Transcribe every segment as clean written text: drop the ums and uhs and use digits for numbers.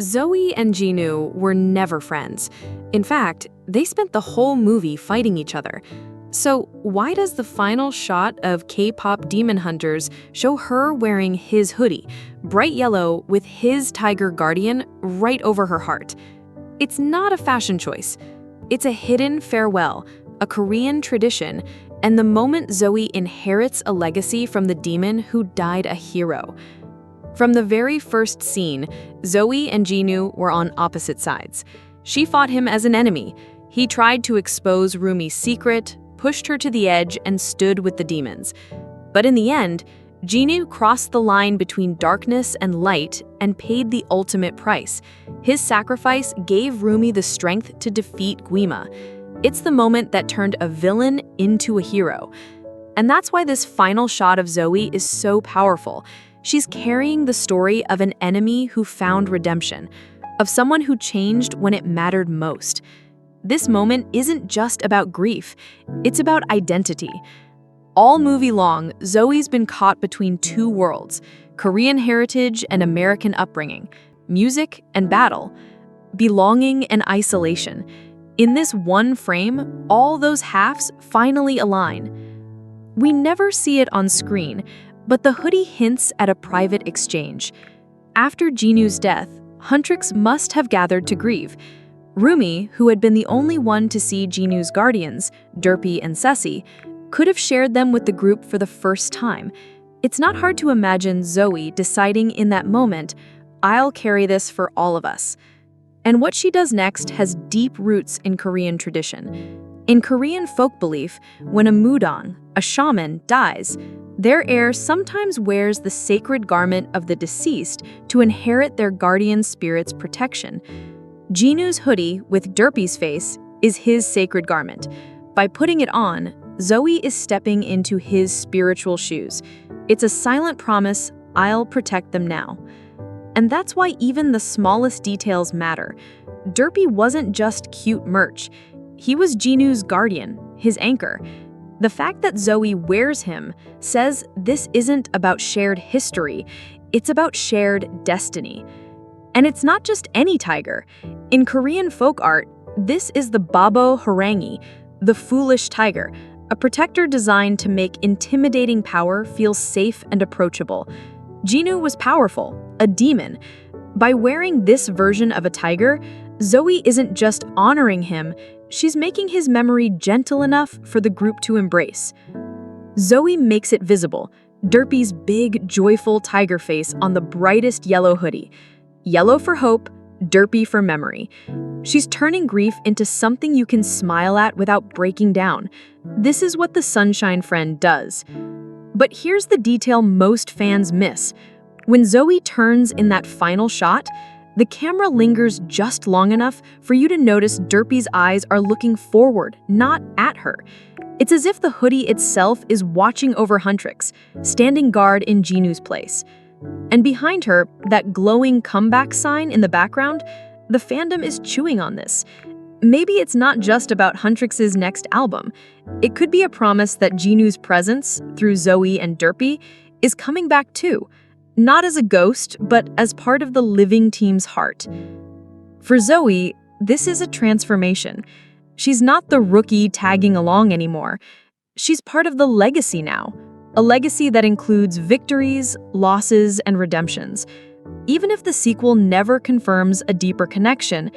Zoey and Jinwoo were never friends. In fact, they spent the whole movie fighting each other. So why does the final shot of K-pop Demon Hunters show her wearing his hoodie, bright yellow with his tiger guardian right over her heart? It's not a fashion choice. It's a hidden farewell, a Korean tradition, and the moment Zoey inherits a legacy from the demon who died a hero. From the very first scene, Zoey and Jinwoo were on opposite sides. She fought him as an enemy. He tried to expose Rumi's secret, pushed her to the edge, and stood with the demons. But in the end, Jinwoo crossed the line between darkness and light and paid the ultimate price. His sacrifice gave Rumi the strength to defeat Guima. It's the moment that turned a villain into a hero. And that's why this final shot of Zoey is so powerful. She's carrying the story of an enemy who found redemption, of someone who changed when it mattered most. This moment isn't just about grief, it's about identity. All movie long, Zoey's been caught between two worlds, Korean heritage and American upbringing, music and battle, belonging and isolation. In this one frame, all those halves finally align. We never see it on screen, but the hoodie hints at a private exchange. After Jinwoo's death, Huntrix must have gathered to grieve. Rumi, who had been the only one to see Jinwoo's guardians, Derpy and Ceci, could have shared them with the group for the first time. It's not hard to imagine Zoey deciding in that moment, "I'll carry this for all of us." And what she does next has deep roots in Korean tradition. In Korean folk belief, when a mudang, a shaman, dies, their heir sometimes wears the sacred garment of the deceased to inherit their guardian spirit's protection. Jinwoo's hoodie with Derpy's face is his sacred garment. By putting it on, Zoey is stepping into his spiritual shoes. It's a silent promise, "I'll protect them now." And that's why even the smallest details matter. Derpy wasn't just cute merch. He was Jinwoo's guardian, his anchor. The fact that Zoey wears him says this isn't about shared history, it's about shared destiny. And it's not just any tiger. In Korean folk art, this is the babo harangi, the foolish tiger, a protector designed to make intimidating power feel safe and approachable. Jinwoo was powerful, a demon. By wearing this version of a tiger, Zoey isn't just honoring him, she's making his memory gentle enough for the group to embrace. Zoey makes it visible, Derpy's big, joyful tiger face on the brightest yellow hoodie. Yellow for hope, Derpy for memory. She's turning grief into something you can smile at without breaking down. This is what the Sunshine Friend does. But here's the detail most fans miss. When Zoey turns in that final shot, the camera lingers just long enough for you to notice Derpy's eyes are looking forward, not at her. It's as if the hoodie itself is watching over Huntrix, standing guard in Jinwoo's place. And behind her, that glowing comeback sign in the background, the fandom is chewing on this. Maybe it's not just about Huntrix's next album. It could be a promise that Jinwoo's presence, through Zoey and Derpy, is coming back too. Not as a ghost, but as part of the living team's heart. For Zoey, this is a transformation. She's not the rookie tagging along anymore. She's part of the legacy now. A legacy that includes victories, losses, and redemptions. Even if the sequel never confirms a deeper connection,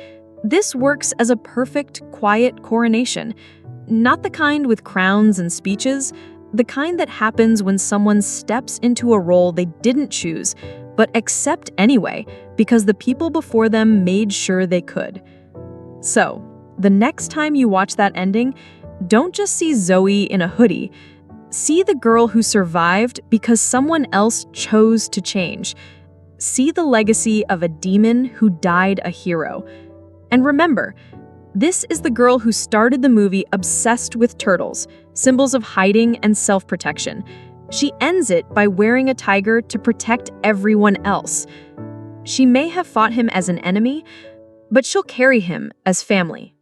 this works as a perfect, quiet coronation. Not the kind with crowns and speeches, the kind that happens when someone steps into a role they didn't choose, but accept anyway, because the people before them made sure they could. So, the next time you watch that ending, don't just see Zoey in a hoodie. See the girl who survived because someone else chose to change. See the legacy of a demon who died a hero. And remember, this is the girl who started the movie obsessed with turtles, symbols of hiding and self-protection. She ends it by wearing a tiger to protect everyone else. She may have fought him as an enemy, but she'll carry him as family.